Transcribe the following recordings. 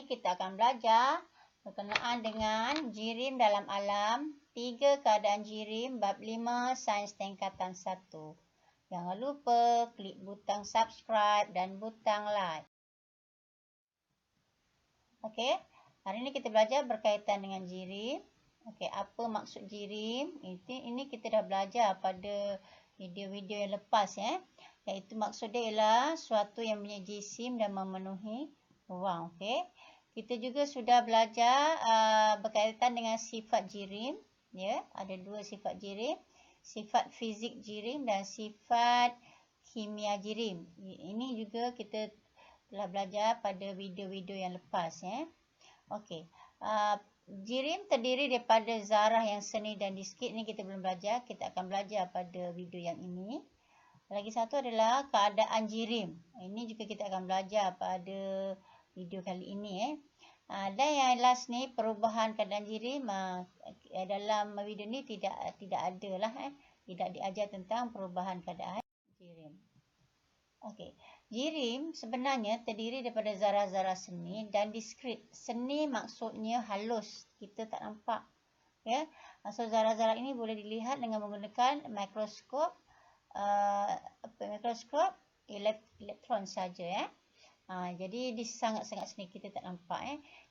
kita akan belajar berkenaan dengan jirim dalam alam, 3 keadaan jirim, bab 5, sains tingkatan 1. Jangan lupa klik butang subscribe dan butang like. Okey, hari ini kita belajar berkaitan dengan jirim. Okey, apa maksud jirim? Ini kita dah belajar pada video-video yang lepas iaitu maksud dia ialah suatu yang punya jisim dan memenuhi ruang. Okey. Kita juga sudah belajar berkaitan dengan sifat jirim, ada 2 sifat jirim, sifat fizik jirim dan sifat kimia jirim. Ini juga kita telah belajar pada video-video yang lepas Okey. Jirim terdiri daripada zarah yang seni dan diskrit. Ini kita belum belajar, kita akan belajar pada video yang ini. Lagi satu adalah keadaan jirim. Ini juga kita akan belajar pada video kali ini Dan yang last ni perubahan keadaan jirim, dalam video ni tidak ada lah tidak diajar tentang perubahan keadaan jirim. Okey. Jirim sebenarnya terdiri daripada zarah-zarah seni dan diskrit. Seni maksudnya halus, kita tak nampak. So zarah-zarah ini boleh dilihat dengan menggunakan mikroskop elektron saja jadi dia sangat-sangat seni, kita tak nampak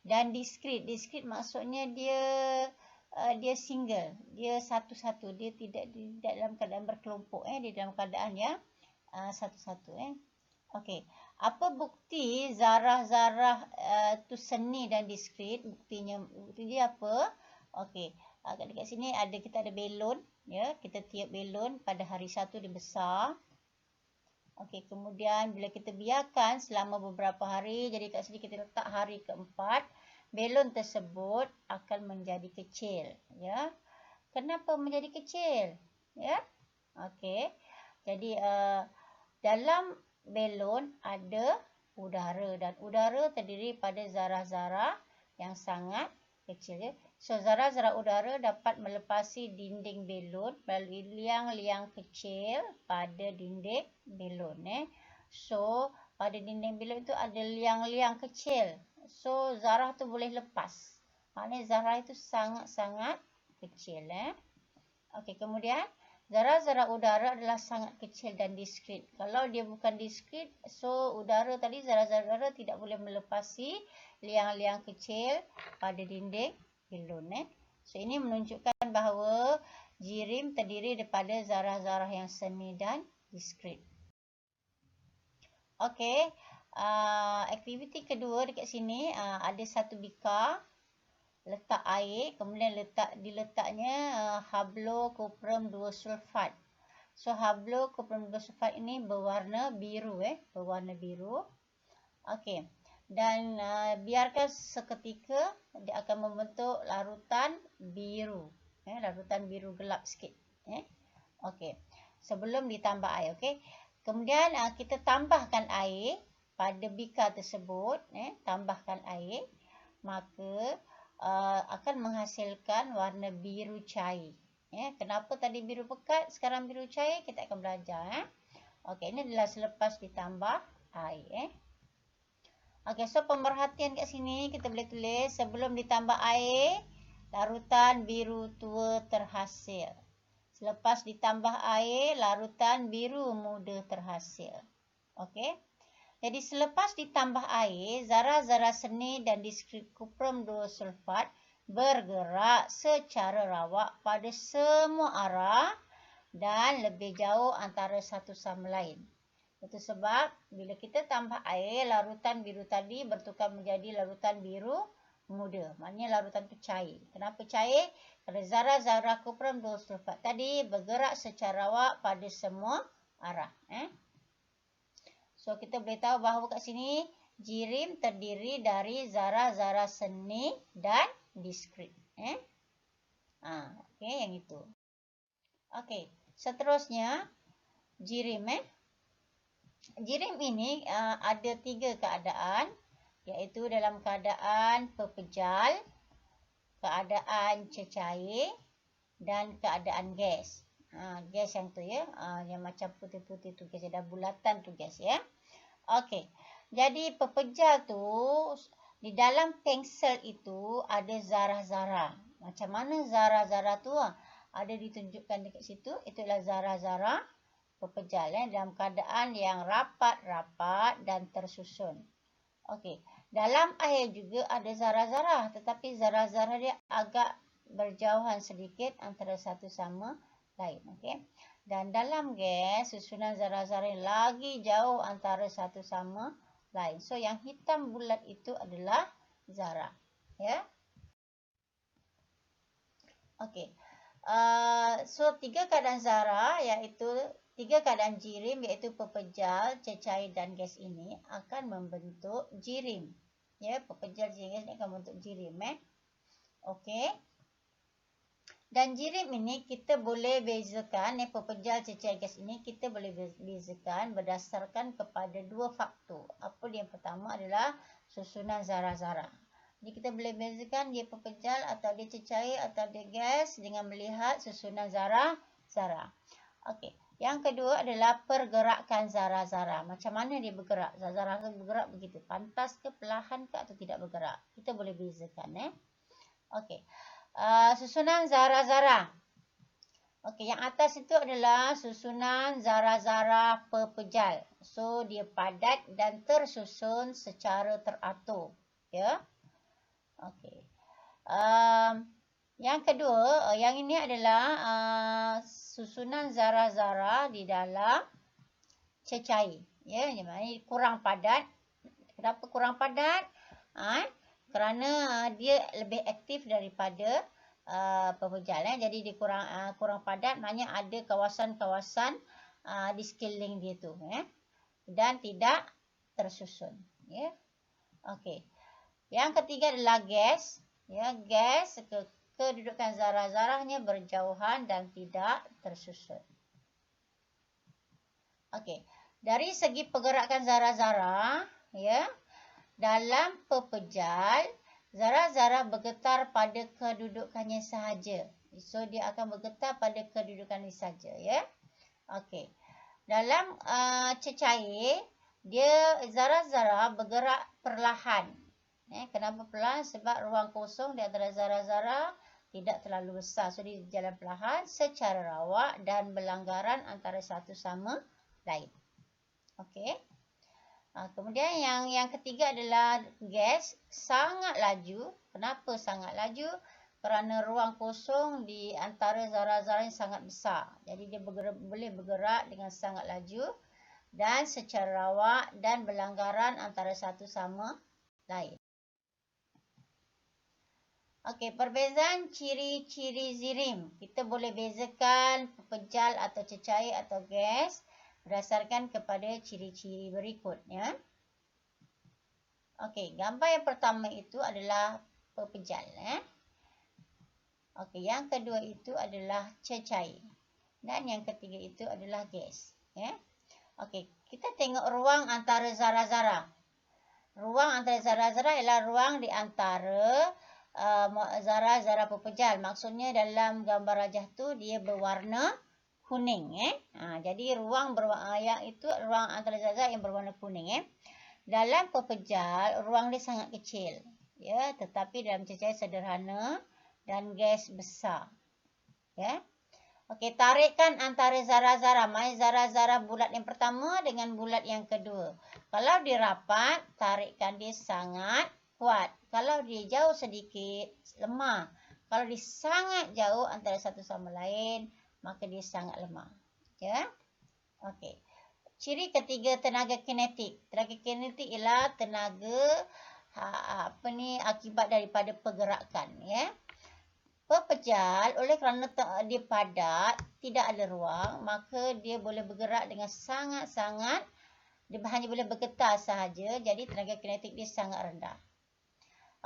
Dan diskrit maksudnya dia single, dia satu-satu, dia tidak dalam keadaan berkelompok dia dalam keadaan yang satu-satu Okey, apa bukti zarah-zarah tu seni dan diskrit? Bukti dia apa? Okey, dekat sini kita ada belon, kita tiup belon pada hari 1 dia besar. Okey, kemudian bila kita biarkan selama beberapa hari, jadi kat sini kita letak hari keempat, belon tersebut akan menjadi kecil, Kenapa menjadi kecil? Okey. Jadi dalam belon ada udara dan udara terdiri pada zarah-zarah yang sangat kecil, So zarah-zarah udara dapat melepasi dinding belon melalui liang-liang kecil pada dinding belon So pada dinding belon itu ada liang-liang kecil. So zarah tu boleh lepas. Maknanya zarah itu sangat-sangat kecil Okey, kemudian zarah-zarah udara adalah sangat kecil dan diskrit. Kalau dia bukan diskrit, so udara tadi, zarah-zarah udara tidak boleh melepasi liang-liang kecil pada dinding belon So ini menunjukkan bahawa jirim terdiri daripada zarah-zarah yang seni dan diskrit. Okey, aktiviti kedua dekat sini ada satu bikar, letak air, kemudian diletaknya hablocopram 2 sulfat. So hablocopram 2 sulfat ini berwarna biru berwarna biru. Okey. Dan biarkan seketika dia akan membentuk larutan biru. Larutan biru gelap sikit. Okey. Sebelum ditambah air, okey. Kemudian kita tambahkan air pada bikar tersebut, tambahkan air, maka akan menghasilkan warna biru cair. Kenapa tadi biru pekat, sekarang biru cair, kita akan belajar. Okey, ini adalah selepas ditambah air. Okey, so pemerhatian kat sini kita boleh tulis sebelum ditambah air, larutan biru tua terhasil. Selepas ditambah air, larutan biru muda terhasil. Okey. Jadi selepas ditambah air, zarah-zarah seni dan diskrit kuprum 2 sulfat bergerak secara rawak pada semua arah dan lebih jauh antara satu sama lain. Itu sebab bila kita tambah air, larutan biru tadi bertukar menjadi larutan biru muda. Maknanya larutan itu cair. Kenapa cair? Kerana zarah-zarah kuprum 2 sulfat tadi bergerak secara rawak pada semua arah. So kita boleh tahu bahawa kat sini jirim terdiri dari zarah-zarah seni dan diskrit. Okey, yang itu. Okey, seterusnya jirim Jirim ini ada 3 keadaan, iaitu dalam keadaan pepejal, keadaan cecair dan keadaan gas. Gas yang tu yang macam putih-putih tu gas, ada bulatan tu gas Okey. Jadi pepejal tu Di dalam pensel itu ada zarah-zarah. Macam mana zarah-zarah tu? Ada ditunjukkan dekat situ. Itulah zarah-zarah pepejal dalam keadaan yang rapat-rapat dan tersusun. Okey. Dalam air juga ada zarah-zarah, tetapi zarah-zarah dia agak berjauhan sedikit antara satu sama lain. Okey. Dan dalam gas, susunan zarah-zarah lagi jauh antara satu sama lain. So, yang hitam bulat itu adalah zarah. Ya. Okey. So, 3 keadaan zarah iaitu 3 keadaan jirim iaitu pepejal, cecair dan gas ini akan membentuk jirim. Ya, pepejal, cecair, gas ini akan membentuk jirim. Okey. Dan jirim ini kita boleh bezakan, pepejal, cecair, gas ini kita boleh bezakan berdasarkan kepada 2 faktor. Apa yang pertama adalah susunan zarah-zarah. Jadi kita boleh bezakan dia pepejal atau dia cecair atau dia gas dengan melihat susunan zarah-zarah. Okey. Yang kedua adalah pergerakan zarah-zarah. Macam mana dia bergerak? Zarah bergerak begitu. Pantas ke, perlahan ke atau tidak bergerak? Kita boleh bezakan. Okey. Susunan zarah-zarah. Okey, yang atas itu adalah susunan zarah-zarah pepejal. So, dia padat dan tersusun secara teratur. Ya. Okey. Yang kedua, yang ini adalah susunan zarah-zarah di dalam cecair. Ya, ini kurang padat. Kenapa kurang padat? Kerana dia lebih aktif daripada pepejal. Jadi dia kurang padat, maknanya ada kawasan-kawasan di sekeliling dia tu. Dan tidak tersusun. Ya. Okey. Yang ketiga adalah gas. Ya, gas kedudukan zarah-zarahnya berjauhan dan tidak tersusun. Okey. Dari segi pergerakan zarah-zarah, ya, dalam pepejal, zarah-zarah bergetar pada kedudukannya sahaja. So, dia akan bergetar pada kedudukannya sahaja. Ya. Okey. Dalam cecair, dia zarah-zarah bergerak perlahan. Kenapa perlahan? Sebab ruang kosong di antara zarah-zarah tidak terlalu besar. So, dia jalan perlahan secara rawak dan berlanggaran antara satu sama lain. Okey. Kemudian yang ketiga adalah gas sangat laju. Kenapa sangat laju? Kerana ruang kosong di antara zarah-zarah yang sangat besar. Jadi dia boleh bergerak dengan sangat laju dan secara rawak dan berlanggaran antara satu sama lain. Okey, perbezaan ciri-ciri zirim. Kita boleh bezakan pepejal atau cecair atau gas berdasarkan kepada ciri-ciri berikut. Ya. Okey, gambar yang pertama itu adalah pepejal. Okey, yang kedua itu adalah cecair. Dan yang ketiga itu adalah gas. Ya. Okey, kita tengok ruang antara zarah-zarah. Ruang antara zarah-zarah ialah ruang di antara zarah-zarah pepejal. Maksudnya dalam gambar rajah tu dia berwarna kuning. Jadi ruang yang itu ruang antara zarah-zarah yang berwarna kuning. Dalam pepejal ruang dia sangat kecil. Ya, tetapi dalam cecair sederhana dan gas besar. Ya. Okey, tarikkan antara zarah-zarah. Main zarah-zarah bulat yang pertama dengan bulat yang kedua. Kalau dia rapat, tarikkan dia sangat kuat. Kalau dia jauh sedikit, lemah. Kalau dia sangat jauh antara satu sama lain, maka dia sangat lemah. Ya. Okey. Ciri ketiga, tenaga kinetik. Tenaga kinetik ialah tenaga akibat daripada pergerakan. Ya. Pepejal, oleh kerana dia padat, tidak ada ruang, maka dia boleh bergerak dengan sangat-sangat, dia hanya boleh bergetar sahaja, jadi tenaga kinetik dia sangat rendah.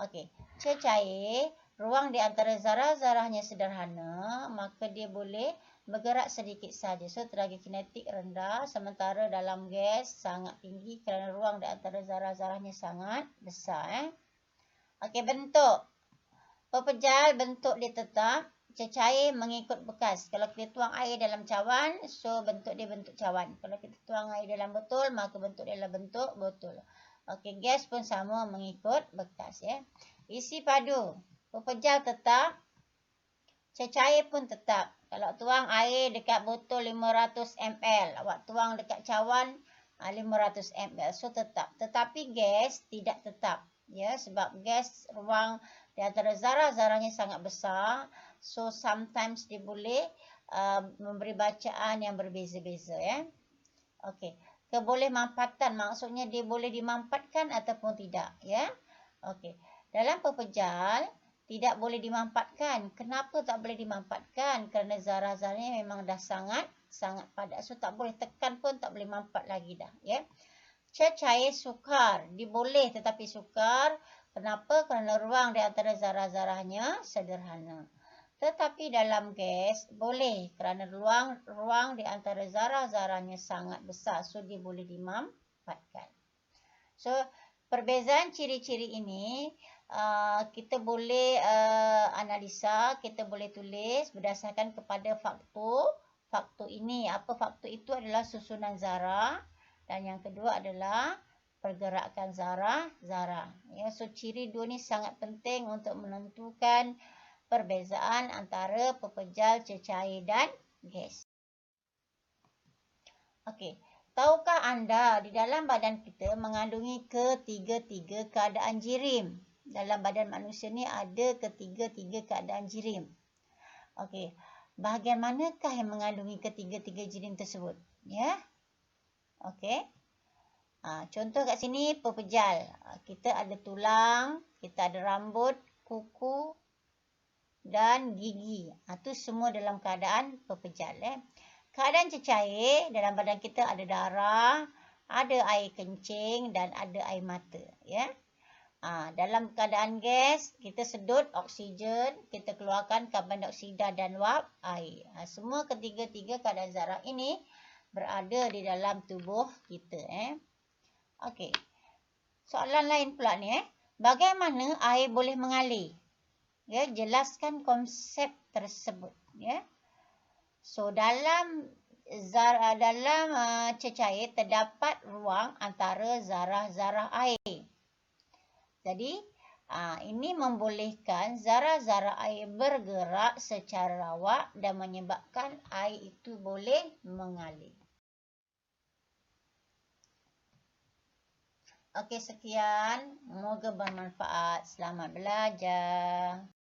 Okey, cecair, ruang di antara zarah-zarahnya sederhana, maka dia boleh bergerak sedikit sahaja. So, tenaga kinetik rendah, sementara dalam gas sangat tinggi kerana ruang di antara zarah-zarahnya sangat besar. Okey, bentuk. Pepejal bentuk dia tetap, cecair mengikut bekas. Kalau kita tuang air dalam cawan, so bentuk dia bentuk cawan. Kalau kita tuang air dalam botol, maka bentuk dia adalah bentuk botol. Okey, gas pun sama mengikut bekas ya. Isi padu, pepejal tetap, cecair pun tetap. Kalau tuang air dekat botol 500 ml, awak tuang dekat cawan 500 ml, so tetap. Tetapi gas tidak tetap, ya, sebab gas ruang di antara zarah-zarahnya sangat besar, so sometimes dia boleh memberi bacaan yang berbeza-beza, ya. Okey, keboleh mampatan maksudnya dia boleh dimampatkan ataupun tidak, ya. Okey, dalam pepejal tidak boleh dimampatkan. Kenapa tak boleh dimampatkan? Kerana zarah-zarahnya memang dah sangat padat. So tak boleh tekan pun tak boleh mampat lagi dah, ya. Cecair sukar, diboleh tetapi sukar. Kenapa? Kerana ruang di antara zarah-zarahnya sederhana. Tetapi dalam gas boleh kerana ruang di antara zarah-zarahnya sangat besar, so dia boleh dimampatkan. So perbezaan ciri-ciri ini kita boleh analisa, kita boleh tulis berdasarkan kepada faktor. Faktor ini, apa faktor itu adalah susunan zarah dan yang kedua adalah pergerakan zarah-zarah. Ya, so ciri dua ni sangat penting untuk menentukan perbezaan antara pepejal, cecair dan gas. Okey. Tahukah anda di dalam badan kita mengandungi ketiga-tiga keadaan jirim? Dalam badan manusia ni ada ketiga-tiga keadaan jirim. Okey. Bahagian manakah yang mengandungi ketiga-tiga jirim tersebut? Ya. Okey. Contoh kat sini pepejal. Kita ada tulang, kita ada rambut, kuku dan gigi. Itu semua dalam keadaan pepejal. Keadaan cecair, dalam badan kita ada darah, ada air kencing dan ada air mata. Ya. Dalam keadaan gas, kita sedut oksigen, kita keluarkan karbon dioksida dan wap air. Semua ketiga-tiga keadaan zarah ini berada di dalam tubuh kita. Okey. Soalan lain pula ni. Bagaimana air boleh mengalir? Ya, jelaskan konsep tersebut. Ya. So dalam cecair terdapat ruang antara zarah-zarah air. Jadi ini membolehkan zarah-zarah air bergerak secara rawak dan menyebabkan air itu boleh mengalir. Okey, sekian. Moga bermanfaat. Selamat belajar.